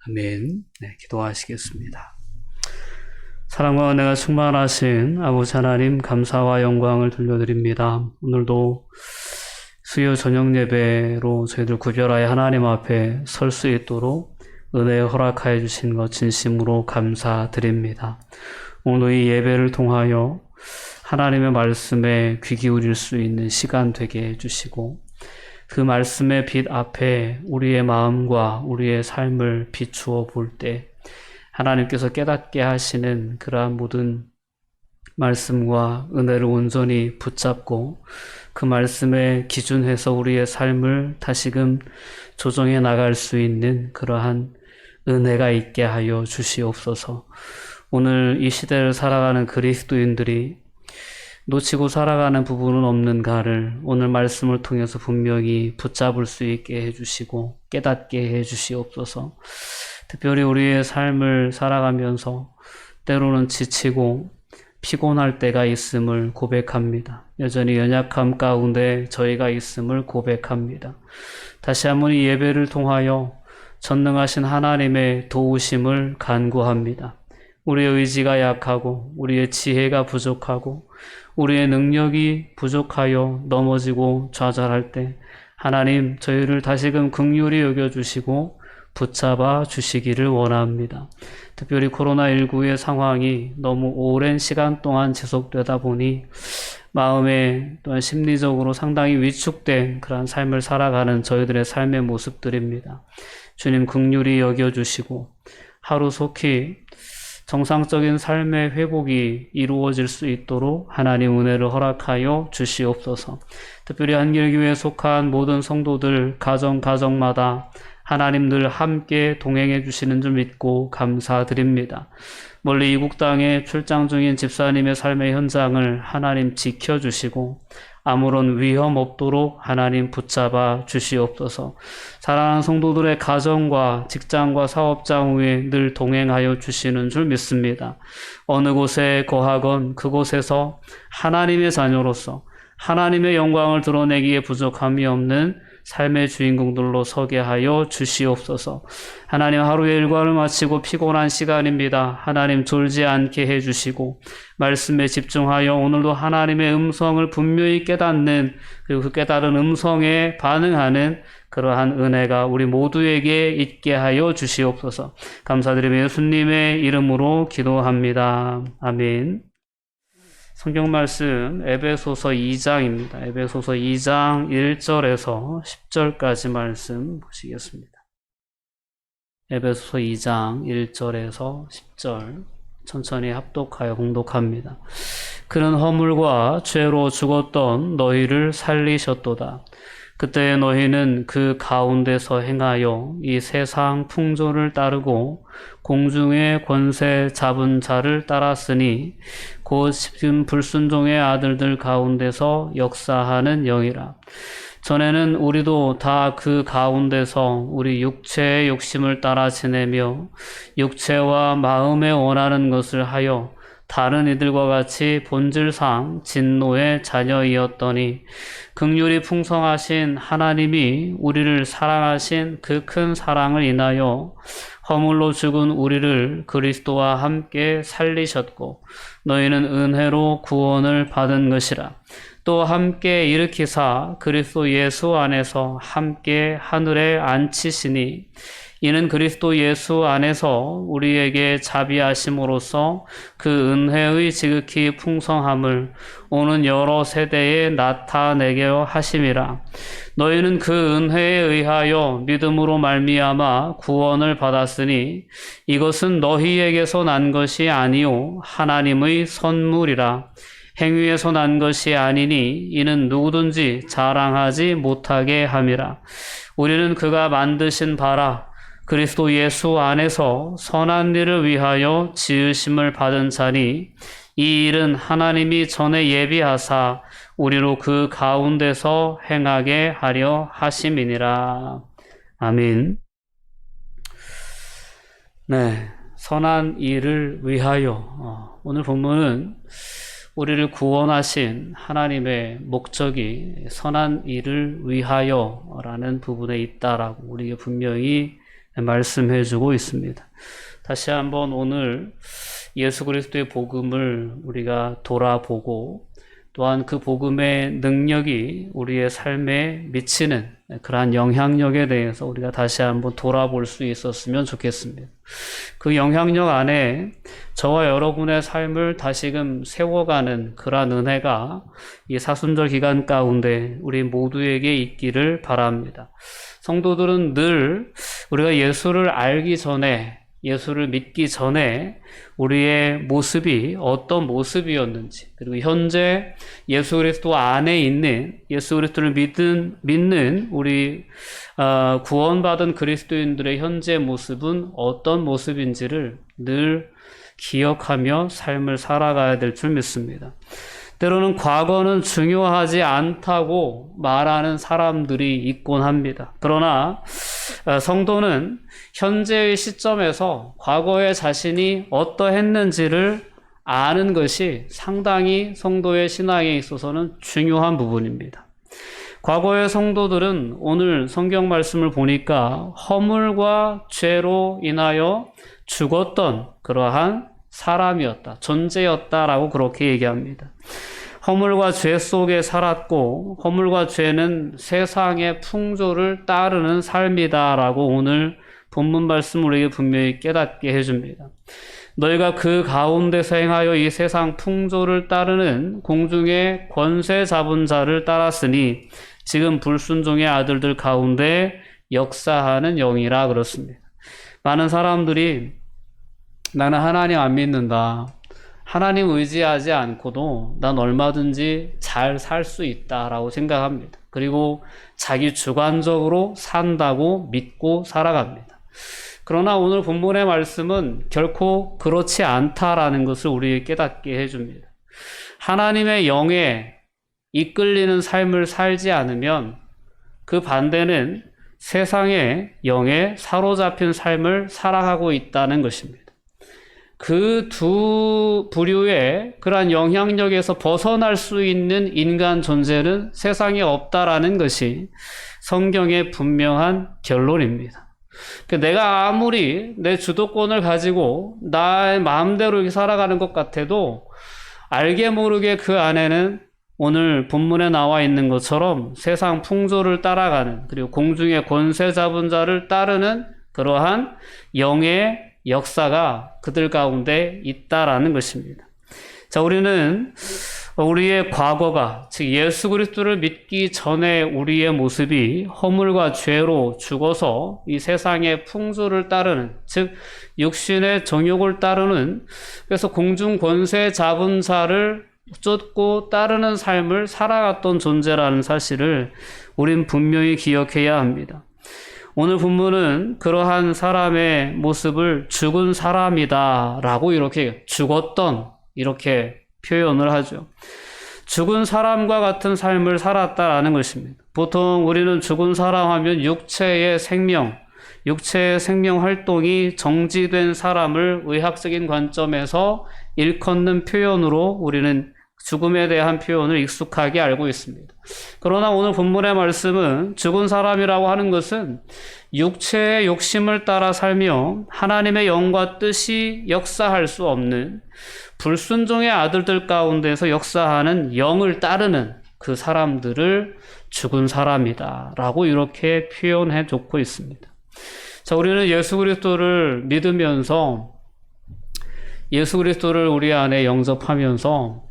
아멘. 네, 기도하시겠습니다. 사랑과 은혜가 충만하신 아버지 하나님, 감사와 영광을 돌려드립니다. 오늘도 수요 저녁 예배로 저희들 구별하여 하나님 앞에 설 수 있도록 은혜 허락하여 주신 것 진심으로 감사드립니다. 오늘도 이 예배를 통하여 하나님의 말씀에 귀 기울일 수 있는 시간 되게 해주시고, 그 말씀의 빛 앞에 우리의 마음과 우리의 삶을 비추어 볼 때 하나님께서 깨닫게 하시는 그러한 모든 말씀과 은혜를 온전히 붙잡고 그 말씀에 기준해서 우리의 삶을 다시금 조정해 나갈 수 있는 그러한 은혜가 있게 하여 주시옵소서. 오늘 이 시대를 살아가는 그리스도인들이 놓치고 살아가는 부분은 없는가를 오늘 말씀을 통해서 분명히 붙잡을 수 있게 해주시고 깨닫게 해주시옵소서. 특별히 우리의 삶을 살아가면서 때로는 지치고 피곤할 때가 있음을 고백합니다. 여전히 연약함 가운데 저희가 있음을 고백합니다. 다시 한번 이 예배를 통하여 전능하신 하나님의 도우심을 간구합니다. 우리의 의지가 약하고 우리의 지혜가 부족하고 우리의 능력이 부족하여 넘어지고 좌절할 때 하나님 저희를 다시금 긍휼히 여겨주시고 붙잡아 주시기를 원합니다. 특별히 코로나19의 상황이 너무 오랜 시간 동안 지속되다 보니 마음에 또한 심리적으로 상당히 위축된 그런 삶을 살아가는 저희들의 삶의 모습들입니다. 주님 긍휼히 여겨주시고 하루속히 정상적인 삶의 회복이 이루어질 수 있도록 하나님 은혜를 허락하여 주시옵소서. 특별히 한길교회에 속한 모든 성도들 가정마다 하나님 늘 함께 동행해 주시는 줄 믿고 감사드립니다. 멀리 이국 땅에 출장 중인 집사님의 삶의 현장을 하나님 지켜주시고 아무런 위험 없도록 하나님 붙잡아 주시옵소서. 사랑하는 성도들의 가정과 직장과 사업장 위에 늘 동행하여 주시는 줄 믿습니다. 어느 곳에 거하건 그곳에서 하나님의 자녀로서 하나님의 영광을 드러내기에 부족함이 없는 삶의 주인공들로 서게 하여 주시옵소서. 하나님 하루의 일과를 마치고 피곤한 시간입니다. 하나님 졸지 않게 해주시고 말씀에 집중하여 오늘도 하나님의 음성을 분명히 깨닫는 그리고 그 깨달은 음성에 반응하는 그러한 은혜가 우리 모두에게 있게 하여 주시옵소서. 감사드리며 예수님의 이름으로 기도합니다. 아멘. 성경 말씀 에베소서 2장입니다. 에베소서 2장 1절에서 10절까지 말씀 보시겠습니다. 에베소서 2장 1절에서 10절 천천히 합독하여 봉독합니다. 그는 허물과 죄로 죽었던 너희를 살리셨도다. 그때 너희는 그 가운데서 행하여 이 세상 풍조를 따르고 공중의 권세 잡은 자를 따랐으니 곧 지금 불순종의 아들들 가운데서 역사하는 영이라. 전에는 우리도 다 그 가운데서 우리 육체의 욕심을 따라 지내며 육체와 마음에 원하는 것을 하여 다른 이들과 같이 본질상 진노의 자녀이었더니 긍휼이 풍성하신 하나님이 우리를 사랑하신 그 큰 사랑을 인하여 허물로 죽은 우리를 그리스도와 함께 살리셨고 너희는 은혜로 구원을 받은 것이라. 또 함께 일으키사 그리스도 예수 안에서 함께 하늘에 앉히시니 이는 그리스도 예수 안에서 우리에게 자비하심으로써 그 은혜의 지극히 풍성함을 오는 여러 세대에 나타내게 하심이라. 너희는 그 은혜에 의하여 믿음으로 말미암아 구원을 받았으니 이것은 너희에게서 난 것이 아니요 하나님의 선물이라. 행위에서 난 것이 아니니 이는 누구든지 자랑하지 못하게 함이라. 우리는 그가 만드신 바라 그리스도 예수 안에서 선한 일을 위하여 지으심을 받은 자니 이 일은 하나님이 전에 예비하사 우리로 그 가운데서 행하게 하려 하심이니라. 아멘. 네, 선한 일을 위하여 오늘 본문은 우리를 구원하신 하나님의 목적이 선한 일을 위하여라는 부분에 있다라고 우리에게 분명히 말씀해 주고 있습니다. 다시 한번 오늘 예수 그리스도의 복음을 우리가 돌아보고 또한 그 복음의 능력이 우리의 삶에 미치는 그러한 영향력에 대해서 우리가 다시 한번 돌아볼 수 있었으면 좋겠습니다. 그 영향력 안에 저와 여러분의 삶을 다시금 세워가는 그러한 은혜가 이 사순절 기간 가운데 우리 모두에게 있기를 바랍니다. 성도들은 늘 우리가 예수를 알기 전에, 예수를 믿기 전에 우리의 모습이 어떤 모습이었는지, 그리고 현재 예수 그리스도 안에 있는, 예수 그리스도를 믿는 우리 구원받은 그리스도인들의 현재 모습은 어떤 모습인지를 늘 기억하며 삶을 살아가야 될 줄 믿습니다. 때로는 과거는 중요하지 않다고 말하는 사람들이 있곤 합니다. 그러나 성도는 현재의 시점에서 과거의 자신이 어떠했는지를 아는 것이 상당히 성도의 신앙에 있어서는 중요한 부분입니다. 과거의 성도들은 오늘 성경 말씀을 보니까 허물과 죄로 인하여 죽었던 그러한 사람이었다, 존재였다라고 그렇게 얘기합니다. 허물과 죄 속에 살았고 허물과 죄는 세상의 풍조를 따르는 삶이다라고 오늘 본문 말씀 우리에게 분명히 깨닫게 해줍니다. 너희가 그 가운데서 행하여 이 세상 풍조를 따르는 공중의 권세 잡은 자를 따랐으니 지금 불순종의 아들들 가운데 역사하는 영이라 그렇습니다. 많은 사람들이 나는 하나님 안 믿는다, 하나님 의지하지 않고도 난 얼마든지 잘 살 수 있다라고 생각합니다. 그리고 자기 주관적으로 산다고 믿고 살아갑니다. 그러나 오늘 본문의 말씀은 결코 그렇지 않다라는 것을 우리에게 깨닫게 해줍니다. 하나님의 영에 이끌리는 삶을 살지 않으면 그 반대는 세상의 영에 사로잡힌 삶을 살아가고 있다는 것입니다. 그 두 부류의 그러한 영향력에서 벗어날 수 있는 인간 존재는 세상에 없다라는 것이 성경의 분명한 결론입니다. 내가 아무리 내 주도권을 가지고 나의 마음대로 이렇게 살아가는 것 같아도 알게 모르게 그 안에는 오늘 본문에 나와 있는 것처럼 세상 풍조를 따라가는, 그리고 공중의 권세 잡은 자를 따르는 그러한 영의 역사가 그들 가운데 있다라는 것입니다. 자, 우리는 우리의 과거가, 즉 예수 그리스도를 믿기 전에 우리의 모습이 허물과 죄로 죽어서 이 세상의 풍조를 따르는, 즉 육신의 정욕을 따르는, 그래서 공중 권세 잡은 자를 쫓고 따르는 삶을 살아갔던 존재라는 사실을 우린 분명히 기억해야 합니다. 오늘 본문은 그러한 사람의 모습을 죽은 사람이다 라고 이렇게 죽었던 이렇게 표현을 하죠. 죽은 사람과 같은 삶을 살았다라는 것입니다. 보통 우리는 죽은 사람 하면 육체의 생명 활동이 정지된 사람을 의학적인 관점에서 일컫는 표현으로 우리는 죽음에 대한 표현을 익숙하게 알고 있습니다. 그러나 오늘 본문의 말씀은 죽은 사람이라고 하는 것은 육체의 욕심을 따라 살며 하나님의 영과 뜻이 역사할 수 없는 불순종의 아들들 가운데서 역사하는 영을 따르는 그 사람들을 죽은 사람이다 라고 이렇게 표현해 놓고 있습니다. 자, 우리는 예수 그리스도를 믿으면서 예수 그리스도를 우리 안에 영접하면서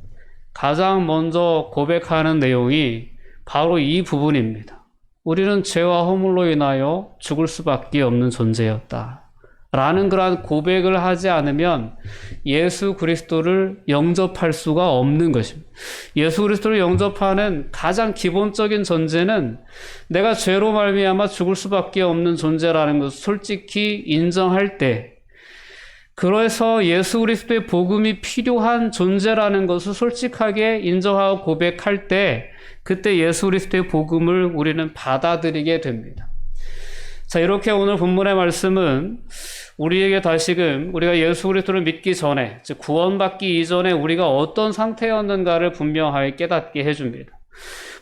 가장 먼저 고백하는 내용이 바로 이 부분입니다. 우리는 죄와 허물로 인하여 죽을 수밖에 없는 존재였다 라는 그러한 고백을 하지 않으면 예수 그리스도를 영접할 수가 없는 것입니다. 예수 그리스도를 영접하는 가장 기본적인 전제는 내가 죄로 말미암아 죽을 수밖에 없는 존재라는 것을 솔직히 인정할 때, 그래서 예수 그리스도의 복음이 필요한 존재라는 것을 솔직하게 인정하고 고백할 때, 그때 예수 그리스도의 복음을 우리는 받아들이게 됩니다. 자, 이렇게 오늘 본문의 말씀은 우리에게 다시금 우리가 예수 그리스도를 믿기 전에, 즉 구원받기 이전에 우리가 어떤 상태였는가를 분명하게 깨닫게 해줍니다.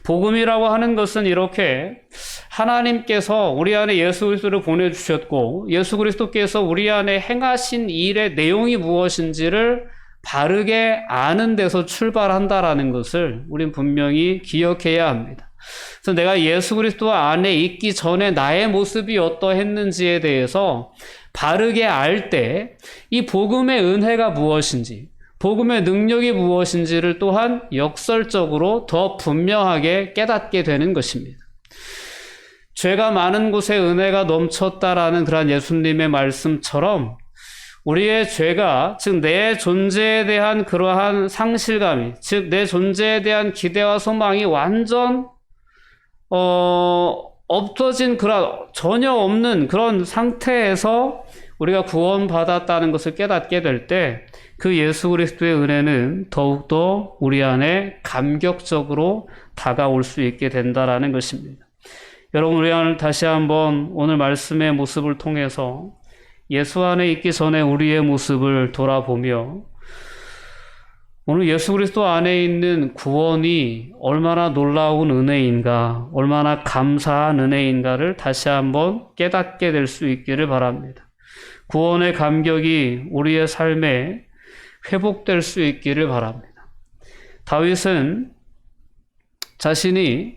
복음이라고 하는 것은 이렇게 하나님께서 우리 안에 예수 그리스도를 보내주셨고 예수 그리스도께서 우리 안에 행하신 일의 내용이 무엇인지를 바르게 아는 데서 출발한다라는 것을 우린 분명히 기억해야 합니다. 그래서 내가 예수 그리스도 안에 있기 전에 나의 모습이 어떠했는지에 대해서 바르게 알 때 이 복음의 은혜가 무엇인지, 복음의 능력이 무엇인지를 또한 역설적으로 더 분명하게 깨닫게 되는 것입니다. 죄가 많은 곳에 은혜가 넘쳤다라는 그런 예수님의 말씀처럼 우리의 죄가, 즉 내 존재에 대한 그러한 상실감이, 즉 내 존재에 대한 기대와 소망이 완전 없어진 그런 전혀 없는 그런 상태에서 우리가 구원받았다는 것을 깨닫게 될 때 그 예수 그리스도의 은혜는 더욱더 우리 안에 감격적으로 다가올 수 있게 된다라는 것입니다. 여러분, 우리 오늘 다시 한번 오늘 말씀의 모습을 통해서 예수 안에 있기 전에 우리의 모습을 돌아보며 오늘 예수 그리스도 안에 있는 구원이 얼마나 놀라운 은혜인가, 얼마나 감사한 은혜인가를 다시 한번 깨닫게 될 수 있기를 바랍니다. 구원의 감격이 우리의 삶에 회복될 수 있기를 바랍니다. 다윗은 자신이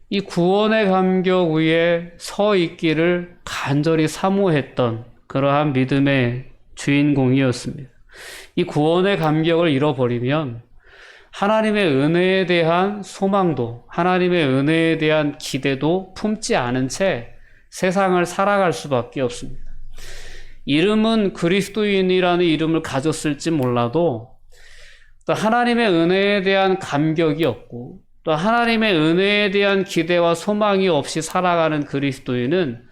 이 구원의 감격 위에 서 있기를 간절히 사모했던 그러한 믿음의 주인공이었습니다. 이 구원의 감격을 잃어버리면 하나님의 은혜에 대한 소망도, 하나님의 은혜에 대한 기대도 품지 않은 채 세상을 살아갈 수밖에 없습니다. 이름은 그리스도인이라는 이름을 가졌을지 몰라도 또 하나님의 은혜에 대한 감격이 없고 또 하나님의 은혜에 대한 기대와 소망이 없이 살아가는 그리스도인은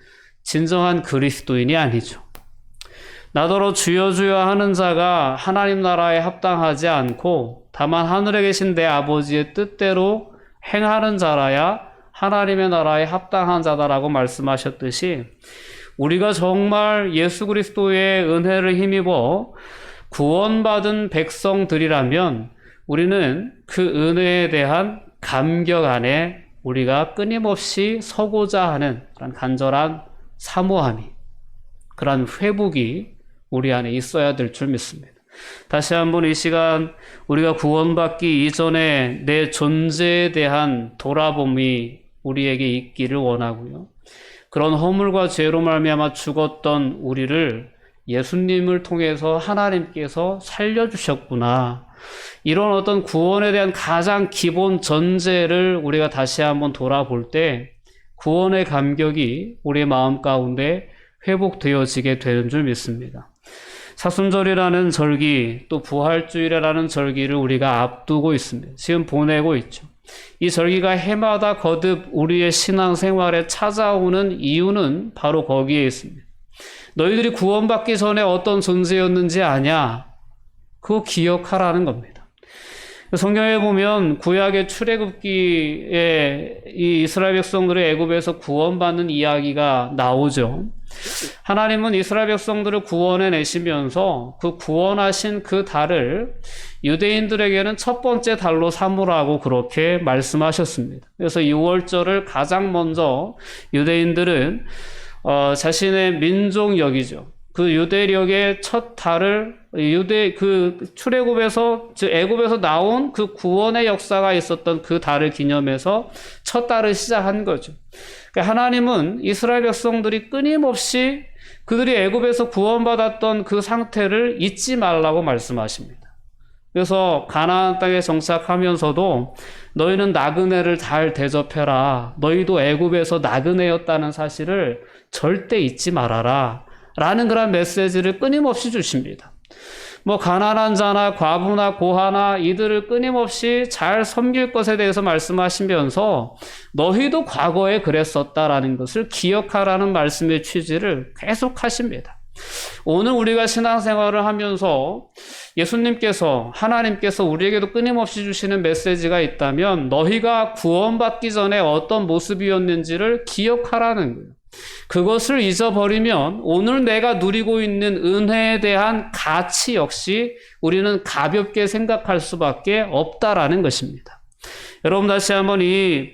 진정한 그리스도인이 아니죠. 나더러 주여 주여 하는 자가 하나님 나라에 합당하지 않고 다만 하늘에 계신 내 아버지의 뜻대로 행하는 자라야 하나님의 나라에 합당한 자다라고 말씀하셨듯이 우리가 정말 예수 그리스도의 은혜를 힘입어 구원받은 백성들이라면 우리는 그 은혜에 대한 감격 안에 우리가 끊임없이 서고자 하는 그런 간절한 사모함이, 그런 회복이 우리 안에 있어야 될 줄 믿습니다. 다시 한번 이 시간 우리가 구원받기 이전에 내 존재에 대한 돌아봄이 우리에게 있기를 원하고요. 그런 허물과 죄로 말미암아 죽었던 우리를 예수님을 통해서 하나님께서 살려주셨구나. 이런 어떤 구원에 대한 가장 기본 전제를 우리가 다시 한번 돌아볼 때 구원의 감격이 우리의 마음 가운데 회복되어지게 되는 줄 믿습니다. 사순절이라는 절기, 또 부활주일이라는 절기를 우리가 앞두고 있습니다. 지금 보내고 있죠. 이 절기가 해마다 거듭 우리의 신앙생활에 찾아오는 이유는 바로 거기에 있습니다. 너희들이 구원받기 전에 어떤 존재였는지 아냐? 그거 기억하라는 겁니다. 성경에 보면 구약의 출애굽기에 이 이스라엘 백성들의 애굽에서 구원받는 이야기가 나오죠. 하나님은 이스라엘 백성들을 구원해 내시면서 그 구원하신 그 달을 유대인들에게는 첫 번째 달로 삼으라고 그렇게 말씀하셨습니다. 그래서 6월절을 가장 먼저 유대인들은 자신의 민족력이죠. 그 유대력의 첫 달을 출애굽에서, 즉 애굽에서 나온 그 구원의 역사가 있었던 그 달을 기념해서 첫 달을 시작한 거죠. 그러니까 하나님은 이스라엘 백성들이 끊임없이 그들이 애굽에서 구원받았던 그 상태를 잊지 말라고 말씀하십니다. 그래서 가나안 땅에 정착하면서도 너희는 나그네를 잘 대접해라. 너희도 애굽에서 나그네였다는 사실을 절대 잊지 말아라. 라는 그런 메시지를 끊임없이 주십니다. 가난한 자나 과부나 고아나 이들을 끊임없이 잘 섬길 것에 대해서 말씀하시면서 너희도 과거에 그랬었다라는 것을 기억하라는 말씀의 취지를 계속 하십니다. 오늘 우리가 신앙생활을 하면서 예수님께서, 하나님께서 우리에게도 끊임없이 주시는 메시지가 있다면 너희가 구원받기 전에 어떤 모습이었는지를 기억하라는 거예요. 그것을 잊어버리면 오늘 내가 누리고 있는 은혜에 대한 가치 역시 우리는 가볍게 생각할 수밖에 없다라는 것입니다. 여러분, 다시 한번 이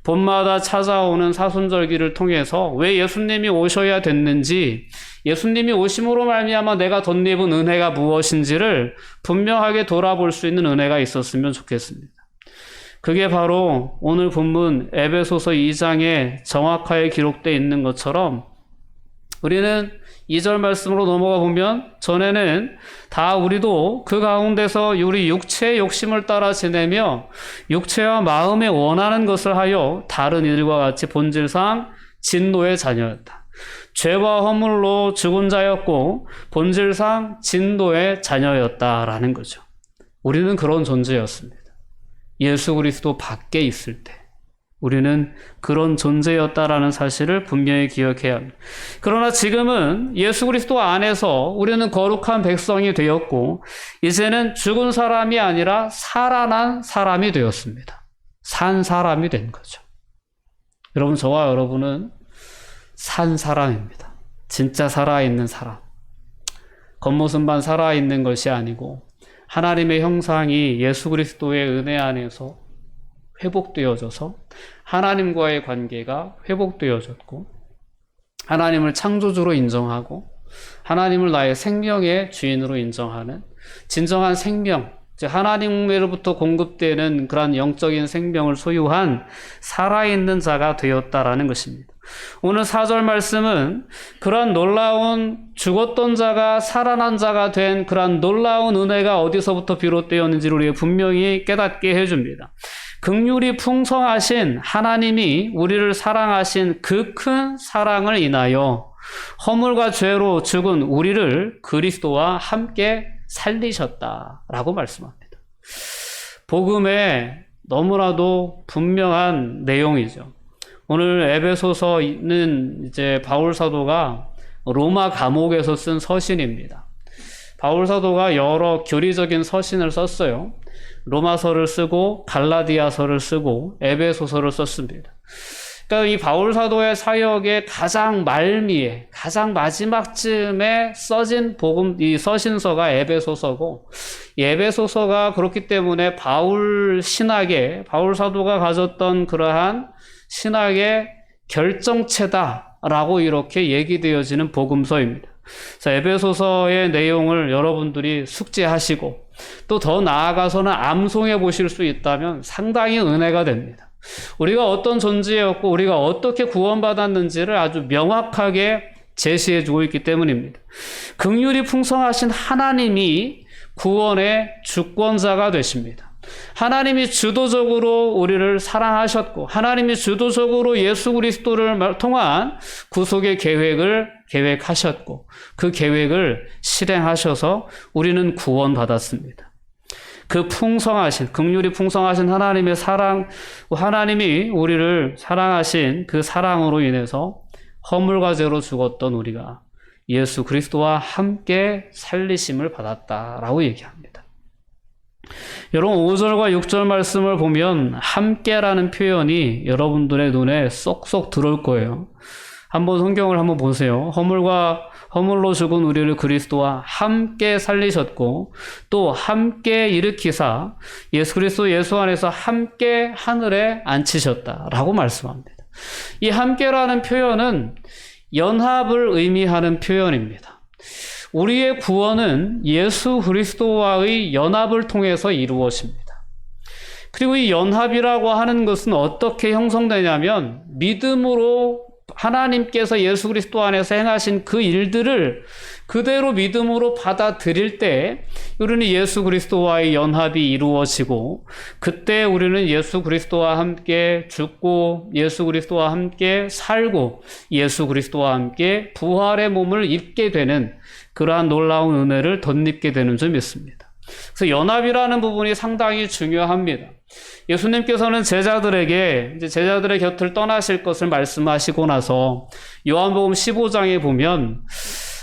봄마다 찾아오는 사순절기를 통해서 왜 예수님이 오셔야 됐는지, 예수님이 오심으로 말미암아 내가 덧입은 은혜가 무엇인지를 분명하게 돌아볼 수 있는 은혜가 있었으면 좋겠습니다. 그게 바로 오늘 본문 에베소서 2장에 정확하게 기록되어 있는 것처럼 우리는 2절 말씀으로 넘어가 보면 전에는 다 우리도 그 가운데서 우리 육체의 욕심을 따라 지내며 육체와 마음에 원하는 것을 하여 다른 이들과 같이 본질상 진노의 자녀였다. 죄와 허물로 죽은 자였고 본질상 진노의 자녀였다라는 거죠. 우리는 그런 존재였습니다. 예수 그리스도 밖에 있을 때 우리는 그런 존재였다라는 사실을 분명히 기억해야 합니다. 그러나 지금은 예수 그리스도 안에서 우리는 거룩한 백성이 되었고 이제는 죽은 사람이 아니라 살아난 사람이 되었습니다. 산 사람이 된 거죠. 여러분, 저와 여러분은 산 사람입니다. 진짜 살아있는 사람. 겉모습만 살아있는 것이 아니고 하나님의 형상이 예수 그리스도의 은혜 안에서 회복되어져서 하나님과의 관계가 회복되어졌고 하나님을 창조주로 인정하고 하나님을 나의 생명의 주인으로 인정하는 진정한 생명, 즉 하나님으로부터 공급되는 그러한 영적인 생명을 소유한 살아있는 자가 되었다라는 것입니다. 오늘 4절 말씀은 그러한 놀라운 죽었던 자가 살아난 자가 된 그러한 놀라운 은혜가 어디서부터 비롯되었는지를 우리가 분명히 깨닫게 해줍니다. 긍휼이 풍성하신 하나님이 우리를 사랑하신 그 큰 사랑을 인하여 허물과 죄로 죽은 우리를 그리스도와 함께 살리셨다라고 말씀합니다. 복음에 너무나도 분명한 내용이죠. 오늘 에베소서는 이제 바울 사도가 로마 감옥에서 쓴 서신입니다. 바울 사도가 여러 교리적인 서신을 썼어요. 로마서를 쓰고 갈라디아서를 쓰고 에베소서를 썼습니다. 그러니까 이 바울 사도의 사역의 가장 말미에, 가장 마지막쯤에 써진 이 서신서가 에베소서고, 이 에베소서가 그렇기 때문에 바울 사도가 가졌던 그러한 신학의 결정체다라고 이렇게 얘기되어지는 복음서입니다. 그래서 에베소서의 내용을 여러분들이 숙지하시고 또 더 나아가서는 암송해 보실 수 있다면 상당히 은혜가 됩니다. 우리가 어떤 존재였고 우리가 어떻게 구원받았는지를 아주 명확하게 제시해 주고 있기 때문입니다. 긍휼이 풍성하신 하나님이 구원의 주권자가 되십니다. 하나님이 주도적으로 우리를 사랑하셨고 하나님이 주도적으로 예수 그리스도를 통한 구속의 계획을 계획하셨고 그 계획을 실행하셔서 우리는 구원받았습니다. 그 풍성하신, 긍휼이 풍성하신 하나님의 사랑, 하나님이 우리를 사랑하신 그 사랑으로 인해서 허물과 죄로 죽었던 우리가 예수 그리스도와 함께 살리심을 받았다라고 얘기합니다. 여러분 5절과 6절 말씀을 보면 함께라는 표현이 여러분들의 눈에 쏙쏙 들어올 거예요. 한번 성경을 한번 보세요. 허물로 죽은 우리를 그리스도와 함께 살리셨고 또 함께 일으키사 예수 안에서 함께 하늘에 앉히셨다라고 말씀합니다. 이 함께라는 표현은 연합을 의미하는 표현입니다. 우리의 구원은 예수 그리스도와의 연합을 통해서 이루어집니다. 그리고 이 연합이라고 하는 것은 어떻게 형성되냐면 믿음으로 하나님께서 예수 그리스도 안에서 행하신 그 일들을 그대로 믿음으로 받아들일 때 우리는 예수 그리스도와의 연합이 이루어지고 그때 우리는 예수 그리스도와 함께 죽고 예수 그리스도와 함께 살고 예수 그리스도와 함께 부활의 몸을 입게 되는 그러한 놀라운 은혜를 덧입게 되는 줄 믿습니다. 그래서 연합이라는 부분이 상당히 중요합니다. 예수님께서는 제자들의 곁을 떠나실 것을 말씀하시고 나서 요한복음 15장에 보면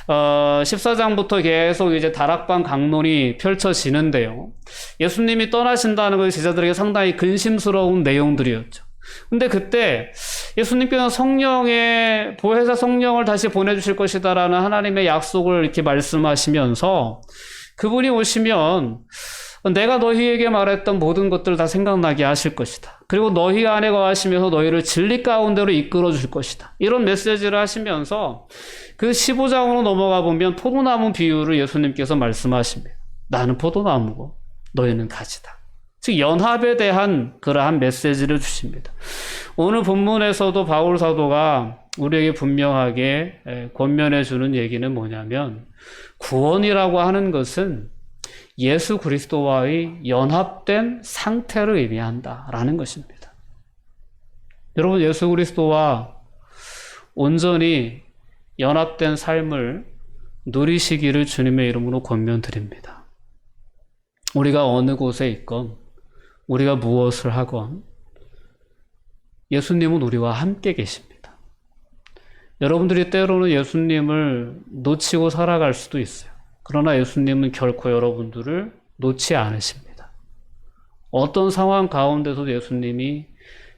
14장부터 계속 이제 다락방 강론이 펼쳐지는데요. 예수님이 떠나신다는 것이 제자들에게 상당히 근심스러운 내용들이었죠. 근데 그때 예수님께서는 보혜사 성령을 다시 보내주실 것이다라는 하나님의 약속을 이렇게 말씀하시면서 그분이 오시면 내가 너희에게 말했던 모든 것들을 다 생각나게 하실 것이다. 그리고 너희 안에 거하시면서 너희를 진리 가운데로 이끌어 줄 것이다. 이런 메시지를 하시면서 그 15장으로 넘어가 보면 포도나무 비유를 예수님께서 말씀하십니다. 나는 포도나무고 너희는 가지다. 즉 연합에 대한 그러한 메시지를 주십니다. 오늘 본문에서도 바울 사도가 우리에게 분명하게 권면해 주는 얘기는 뭐냐면 구원이라고 하는 것은 예수 그리스도와의 연합된 상태를 의미한다라는 것입니다. 여러분 예수 그리스도와 온전히 연합된 삶을 누리시기를 주님의 이름으로 권면드립니다. 우리가 어느 곳에 있건 우리가 무엇을 하건 예수님은 우리와 함께 계십니다. 여러분들이 때로는 예수님을 놓치고 살아갈 수도 있어요. 그러나 예수님은 결코 여러분들을 놓지 않으십니다. 어떤 상황 가운데서도 예수님이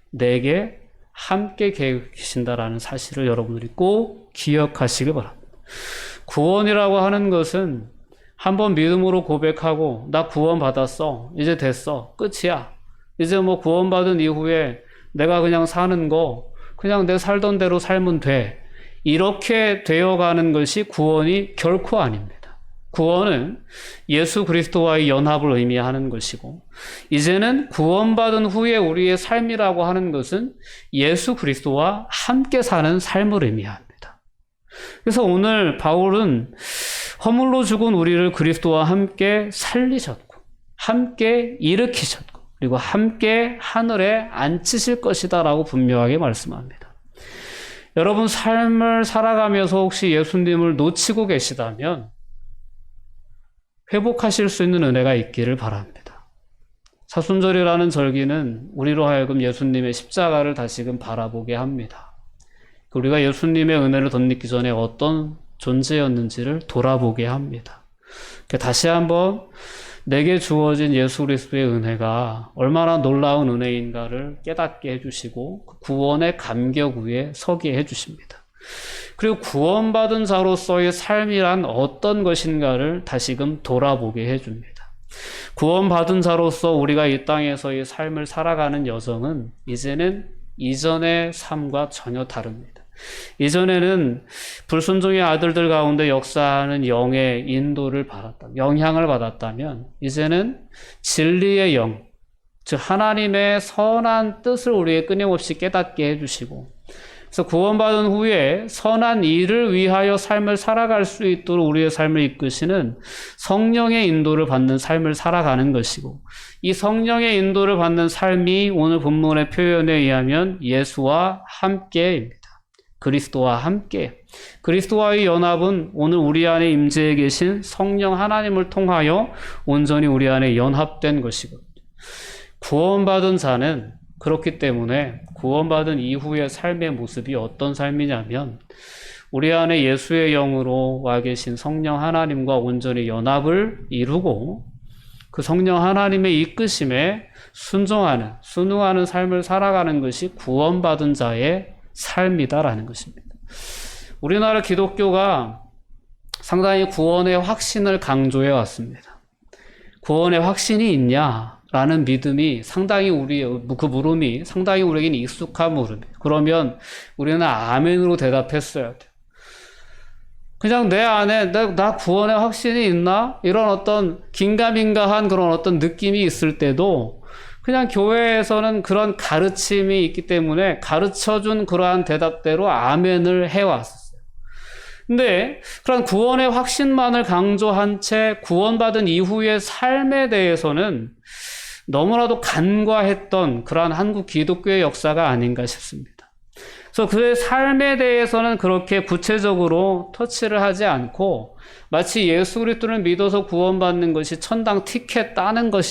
내게 함께 계신다라는 사실을 여러분들이 꼭 기억하시길 바랍니다. 구원이라고 하는 것은 한번 믿음으로 고백하고 나 구원받았어. 이제 됐어. 끝이야. 이제 뭐 구원받은 이후에 내가 그냥 사는 거 그냥 내 살던 대로 살면 돼. 이렇게 되어가는 것이 구원이 결코 아닙니다. 구원은 예수 그리스도와의 연합을 의미하는 것이고 이제는 구원받은 후에 우리의 삶이라고 하는 것은 예수 그리스도와 함께 사는 삶을 의미합니다. 그래서 오늘 바울은 허물로 죽은 우리를 그리스도와 함께 살리셨고 함께 일으키셨고 그리고 함께 하늘에 앉히실 것이다 라고 분명하게 말씀합니다. 여러분 삶을 살아가면서 혹시 예수님을 놓치고 계시다면 회복하실 수 있는 은혜가 있기를 바랍니다. 사순절이라는 절기는 우리로 하여금 예수님의 십자가를 다시금 바라보게 합니다. 우리가 예수님의 은혜를 덧입기 전에 어떤 존재였는지를 돌아보게 합니다. 다시 한번 내게 주어진 예수 그리스도의 은혜가 얼마나 놀라운 은혜인가를 깨닫게 해주시고 구원의 감격 위에 서게 해주십니다. 그리고 구원받은 자로서의 삶이란 어떤 것인가를 다시금 돌아보게 해줍니다. 구원받은 자로서 우리가 이 땅에서의 삶을 살아가는 여정은 이제는 이전의 삶과 전혀 다릅니다. 이전에는 불순종의 아들들 가운데 역사하는 영의 인도를 받았다, 영향을 받았다면 이제는 진리의 영, 즉 하나님의 선한 뜻을 우리에게 끊임없이 깨닫게 해주시고 그래서 구원받은 후에 선한 일을 위하여 삶을 살아갈 수 있도록 우리의 삶을 이끄시는 성령의 인도를 받는 삶을 살아가는 것이고 이 성령의 인도를 받는 삶이 오늘 본문의 표현에 의하면 예수와 함께입니다. 그리스도와 함께. 그리스도와의 연합은 오늘 우리 안에 임재해 계신 성령 하나님을 통하여 온전히 우리 안에 연합된 것이거든요. 구원받은 자는 그렇기 때문에 구원받은 이후의 삶의 모습이 어떤 삶이냐면 우리 안에 예수의 영으로 와 계신 성령 하나님과 온전히 연합을 이루고 그 성령 하나님의 이끄심에 순종하는 삶을 살아가는 것이 구원받은 자의 삶이다라는 것입니다. 우리나라 기독교가 상당히 구원의 확신을 강조해 왔습니다. 구원의 확신이 있냐라는 믿음이 상당히 그 물음이 상당히 우리에게는 익숙한 물음이에요. 그러면 우리는 아멘으로 대답했어야 돼요. 그냥 내 안에 나 구원의 확신이 있나? 이런 어떤 긴가민가한 그런 어떤 느낌이 있을 때도 그냥 교회에서는 그런 가르침이 있기 때문에 가르쳐준 그러한 대답대로 아멘을 해왔어요. 근데 그런 구원의 확신만을 강조한 채 구원받은 이후의 삶에 대해서는 너무나도 간과했던 그러한 한국 기독교의 역사가 아닌가 싶습니다. 그래서 그의 삶에 대해서는 그렇게 구체적으로 터치를 하지 않고 마치 예수 그리스도를 믿어서 구원받는 것이 천당 티켓 따는 것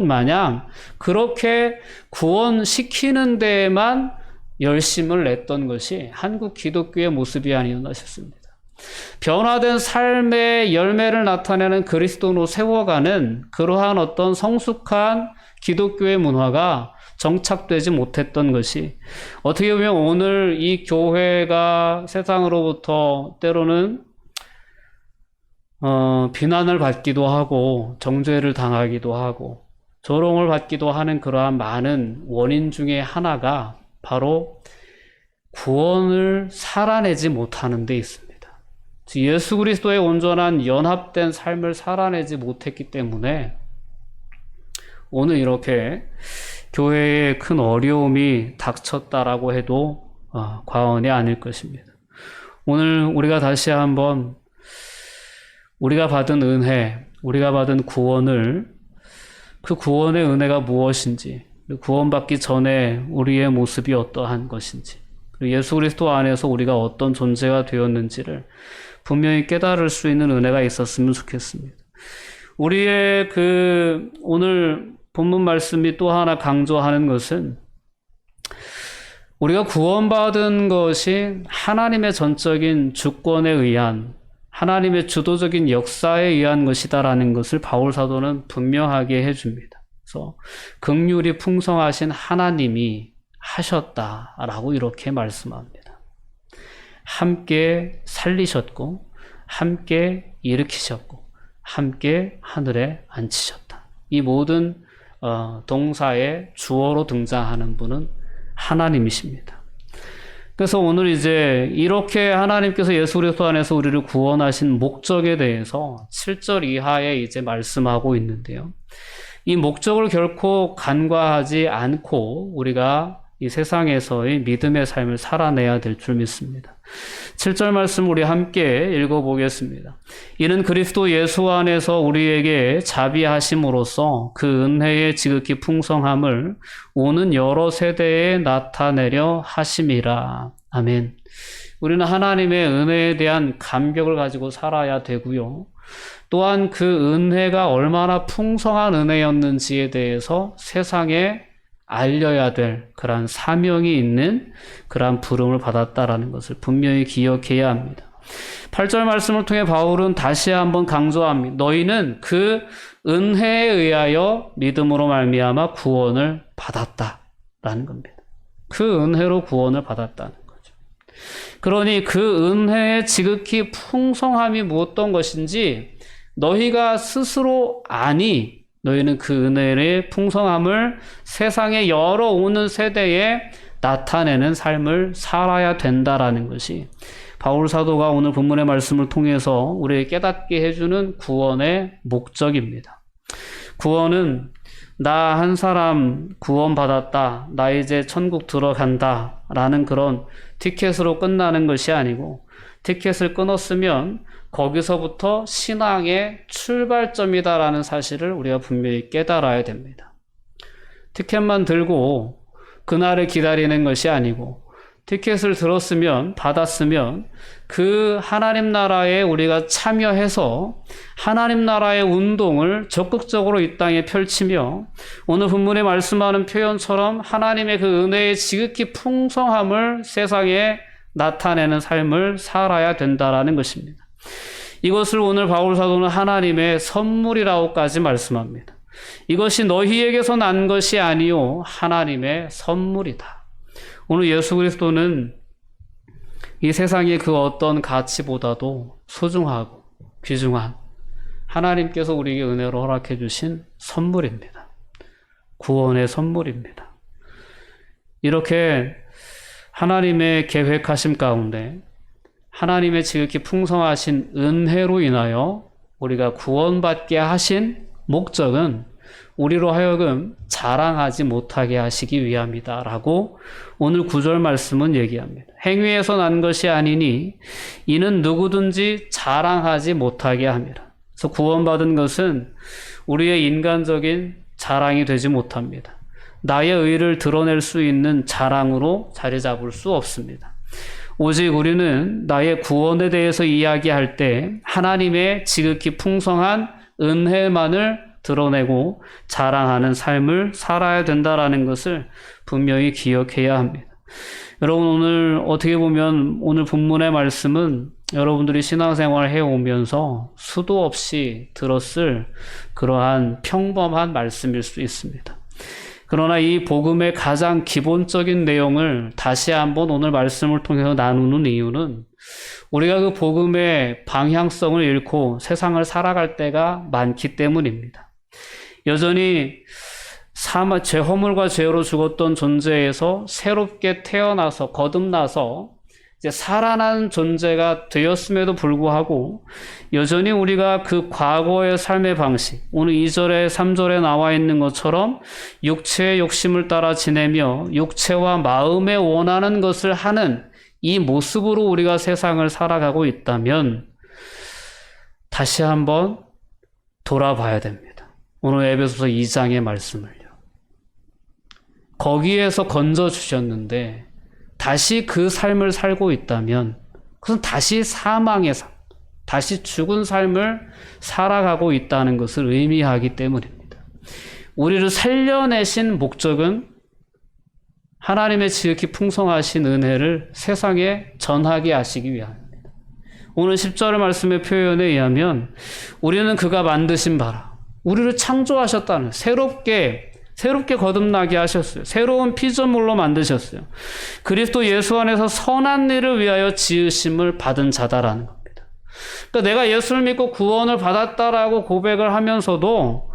마냥 그렇게 구원시키는 데에만 열심을 냈던 것이 한국 기독교의 모습이 아니었나 싶습니다. 변화된 삶의 열매를 나타내는 그리스도로 세워가는 그러한 어떤 성숙한 기독교의 문화가 정착되지 못했던 것이 어떻게 보면 오늘 이 교회가 세상으로부터 때로는 비난을 받기도 하고 정죄를 당하기도 하고 조롱을 받기도 하는 그러한 많은 원인 중에 하나가 바로 구원을 살아내지 못하는 데 있습니다. 예수 그리스도의 온전한 연합된 삶을 살아내지 못했기 때문에 오늘 이렇게 교회에 큰 어려움이 닥쳤다라고 해도 과언이 아닐 것입니다. 오늘 우리가 다시 한번 우리가 받은 은혜, 우리가 받은 구원을, 그 구원의 은혜가 무엇인지, 구원받기 전에 우리의 모습이 어떠한 것인지, 그리고 예수 그리스도 안에서 우리가 어떤 존재가 되었는지를 분명히 깨달을 수 있는 은혜가 있었으면 좋겠습니다. 우리의 오늘 본문 말씀이 또 하나 강조하는 것은 우리가 구원받은 것이 하나님의 전적인 주권에 의한, 하나님의 주도적인 역사에 의한 것이다라는 것을 바울 사도는 분명하게 해줍니다. 그래서 긍휼이 풍성하신 하나님이 하셨다라고 이렇게 말씀합니다. 함께 살리셨고, 함께 일으키셨고, 함께 하늘에 앉히셨다. 이 모든 동사의 주어로 등장하는 분은 하나님이십니다. 그래서 오늘 이제 이렇게 하나님께서 예수 그리스도 안에서 우리를 구원하신 목적에 대해서 7절 이하에 이제 말씀하고 있는데요. 이 목적을 결코 간과하지 않고 우리가 이 세상에서의 믿음의 삶을 살아내야 될 줄 믿습니다. 7절 말씀 우리 함께 읽어보겠습니다. 이는 그리스도 예수 안에서 우리에게 자비하심으로써 그 은혜의 지극히 풍성함을 오는 여러 세대에 나타내려 하심이라. 아멘. 우리는 하나님의 은혜에 대한 감격을 가지고 살아야 되고요. 또한 그 은혜가 얼마나 풍성한 은혜였는지에 대해서 세상에 알려야 될 그러한 사명이 있는 그러한 부름을 받았다라는 것을 분명히 기억해야 합니다. 8절 말씀을 통해 바울은 다시 한번 강조합니다. 너희는 그 은혜에 의하여 믿음으로 말미암아 구원을 받았다라는 겁니다. 그 은혜로 구원을 받았다는 거죠. 그러니 그 은혜의 지극히 풍성함이 무엇던 것인지 너희가 스스로 아니, 너희는 그 은혜의 풍성함을 세상의 여러 오는 세대에 나타내는 삶을 살아야 된다라는 것이 바울 사도가 오늘 본문의 말씀을 통해서 우리에게 깨닫게 해주는 구원의 목적입니다. 구원은 나 한 사람 구원받았다, 나 이제 천국 들어간다 라는 그런 티켓으로 끝나는 것이 아니고, 티켓을 끊었으면 거기서부터 신앙의 출발점이다라는 사실을 우리가 분명히 깨달아야 됩니다. 티켓만 들고 그날을 기다리는 것이 아니고, 티켓을 들었으면, 받았으면 그 하나님 나라에 우리가 참여해서 하나님 나라의 운동을 적극적으로 이 땅에 펼치며, 오늘 본문에 말씀하는 표현처럼 하나님의 그 은혜의 지극히 풍성함을 세상에 나타내는 삶을 살아야 된다라는 것입니다. 이것을 오늘 바울 사도는 하나님의 선물이라고까지 말씀합니다. 이것이 너희에게서 난 것이 아니요 하나님의 선물이다. 오늘 예수 그리스도는 이 세상의 그 어떤 가치보다도 소중하고 귀중한 하나님께서 우리에게 은혜로 허락해 주신 선물입니다. 구원의 선물입니다. 이렇게 하나님의 계획하심 가운데 하나님의 지극히 풍성하신 은혜로 인하여 우리가 구원받게 하신 목적은 우리로 하여금 자랑하지 못하게 하시기 위함이다 라고 오늘 9절 말씀은 얘기합니다. 행위에서 난 것이 아니니 이는 누구든지 자랑하지 못하게 함이라. 그래서 구원받은 것은 우리의 인간적인 자랑이 되지 못합니다. 나의 의를 드러낼 수 있는 자랑으로 자리 잡을 수 없습니다. 오직 우리는 나의 구원에 대해서 이야기할 때 하나님의 지극히 풍성한 은혜만을 드러내고 자랑하는 삶을 살아야 된다라는 것을 분명히 기억해야 합니다. 여러분, 오늘 어떻게 보면 오늘 본문의 말씀은 여러분들이 신앙생활을 해오면서 수도 없이 들었을 그러한 평범한 말씀일 수 있습니다. 그러나 이 복음의 가장 기본적인 내용을 다시 한번 오늘 말씀을 통해서 나누는 이유는 우리가 그 복음의 방향성을 잃고 세상을 살아갈 때가 많기 때문입니다. 여전히 죄 허물과 죄로 죽었던 존재에서 새롭게 태어나서 거듭나서 이제 살아난 존재가 되었음에도 불구하고 여전히 우리가 그 과거의 삶의 방식, 오늘 2절에 3절에 나와 있는 것처럼 육체의 욕심을 따라 지내며 육체와 마음에 원하는 것을 하는 이 모습으로 우리가 세상을 살아가고 있다면 다시 한번 돌아봐야 됩니다. 오늘 에베소서 2장의 말씀을요. 거기에서 건져주셨는데 다시 그 삶을 살고 있다면 그것은 다시 사망의 삶, 다시 죽은 삶을 살아가고 있다는 것을 의미하기 때문입니다. 우리를 살려내신 목적은 하나님의 지극히 풍성하신 은혜를 세상에 전하게 하시기 위함입니다. 오늘 10절의 말씀의 표현에 의하면 우리는 그가 만드신 바라, 우리를 창조하셨다는, 새롭게 거듭나게 하셨어요. 새로운 피조물로 만드셨어요. 그리스도 예수 안에서 선한 일을 위하여 지으심을 받은 자다라는 겁니다. 그러니까 내가 예수를 믿고 구원을 받았다라고 고백을 하면서도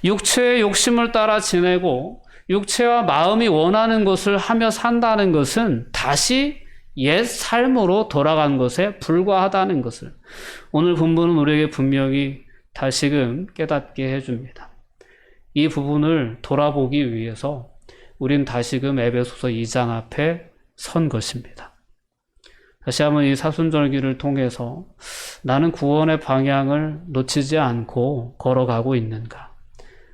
육체의 욕심을 따라 지내고 육체와 마음이 원하는 것을 하며 산다는 것은 다시 옛 삶으로 돌아간 것에 불과하다는 것을 오늘 본문은 우리에게 분명히 다시금 깨닫게 해줍니다. 이 부분을 돌아보기 위해서 우린 다시금 에베소서 2장 앞에 선 것입니다. 다시 한번 이 사순절기를 통해서 나는 구원의 방향을 놓치지 않고 걸어가고 있는가?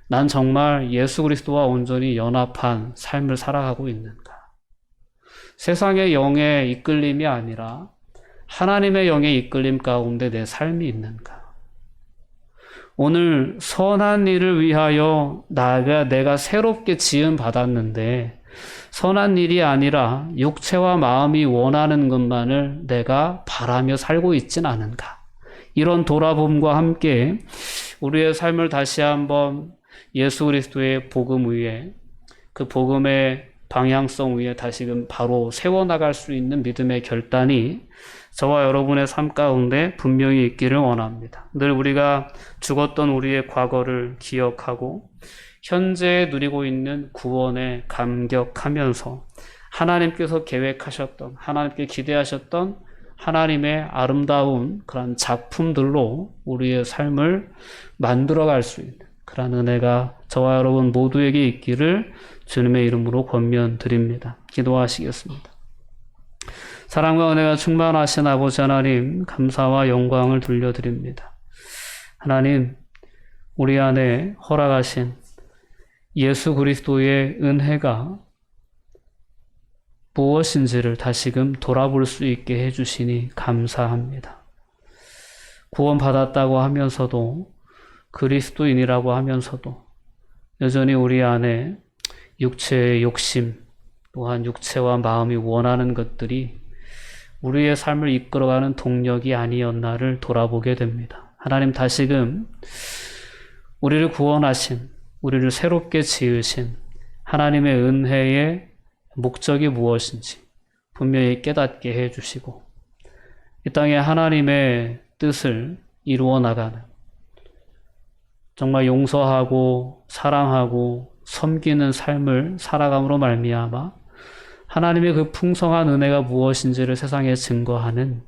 난 정말 예수 그리스도와 온전히 연합한 삶을 살아가고 있는가? 세상의 영의 이끌림이 아니라 하나님의 영의 이끌림 가운데 내 삶이 있는가? 오늘 선한 일을 위하여 내가 새롭게 지음 받았는데 선한 일이 아니라 육체와 마음이 원하는 것만을 내가 바라며 살고 있진 않은가? 이런 돌아봄과 함께 우리의 삶을 다시 한번 예수 그리스도의 복음 위에, 그 복음의 방향성 위에 다시금 바로 세워나갈 수 있는 믿음의 결단이 저와 여러분의 삶 가운데 분명히 있기를 원합니다. 늘 우리가 죽었던 우리의 과거를 기억하고 현재 누리고 있는 구원에 감격하면서 하나님께서 계획하셨던, 하나님께 기대하셨던 하나님의 아름다운 그런 작품들로 우리의 삶을 만들어갈 수 있는 그런 은혜가 저와 여러분 모두에게 있기를 주님의 이름으로 권면드립니다. 기도하시겠습니다. 사랑과 은혜가 충만하신 아버지 하나님, 감사와 영광을 돌려드립니다. 하나님, 우리 안에 허락하신 예수 그리스도의 은혜가 무엇인지를 다시금 돌아볼 수 있게 해주시니 감사합니다. 구원받았다고 하면서도, 그리스도인이라고 하면서도 여전히 우리 안에 육체의 욕심, 또한 육체와 마음이 원하는 것들이 우리의 삶을 이끌어가는 동력이 아니었나를 돌아보게 됩니다. 하나님, 다시금 우리를 구원하신, 우리를 새롭게 지으신 하나님의 은혜의 목적이 무엇인지 분명히 깨닫게 해주시고 이 땅에 하나님의 뜻을 이루어 나가는, 정말 용서하고 사랑하고 섬기는 삶을 살아감으로 말미암아 하나님의 그 풍성한 은혜가 무엇인지를 세상에 증거하는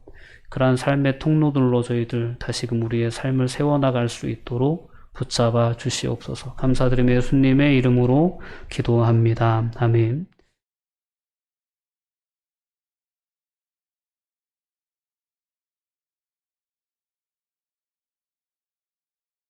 그러한 삶의 통로들로 저희들 다시금 우리의 삶을 세워나갈 수 있도록 붙잡아 주시옵소서. 감사드리며 예수님의 이름으로 기도합니다. 아멘.